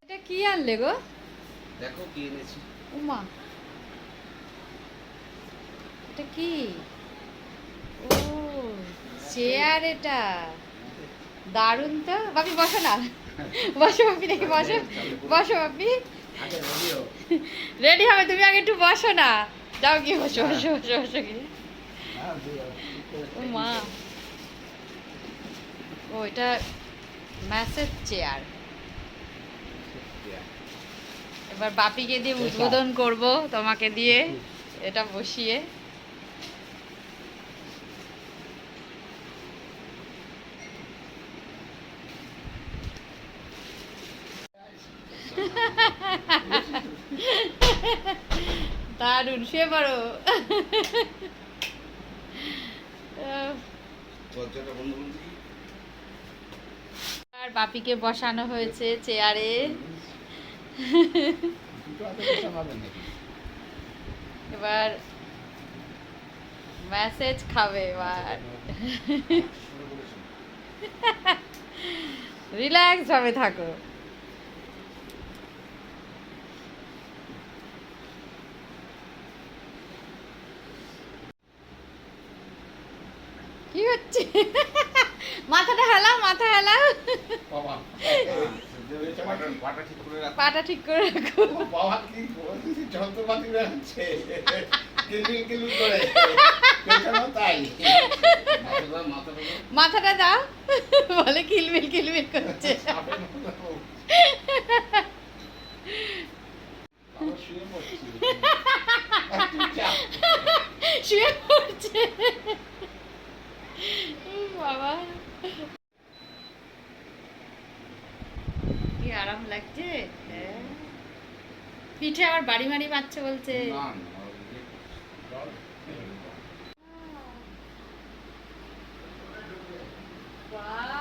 এটা কি আনলে গো? দেখো কি এনেছি। উমা, এটা কি? ও, চেয়ার এটা। দারুণ তো। বাপি বসো না, বসো বাপি, দেখি বসো, বসো বাপি। রেডি হবে, তুমি আগে একটু বসো না। যাও গিয়ে বসো, বসো বসো বসো গিয়ে। ও মা, ও এটা ম্যাসেজ চেয়ার। এবার বাপিকে দিয়ে উদ্বোধন করব, তোমাকে দিয়ে এটা বসিয়ে। দারুণ, শুয়ে পড়ো। আর বাপিকে বসানো হয়েছে চেয়ারে। এবার মেসেজ খাবে, এবার রিল্যাক্স ভাবে থাকো। কি হচ্ছে? মাথাটা হেলাও, মাথা হেলাও। পাটা ঠিক করে রাখো। মাথাটা দাও, বলে কিলবিল কিলবিল করছে। শুয়ে পড়ছে বাবা। কি আরাম লাগছে। পিঠে আবার বাড়ি মারি মারছে বলছে। বাহ,